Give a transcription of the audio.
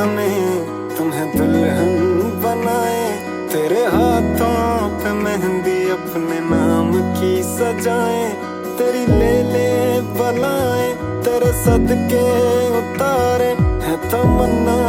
हमें तुम्हें दुल्हन बनाए, तेरे हाथों पे मेहंदी अपने नाम की सजाए, तेरी ले ले बलाए, तेरे सदके उतारे है तमन्ना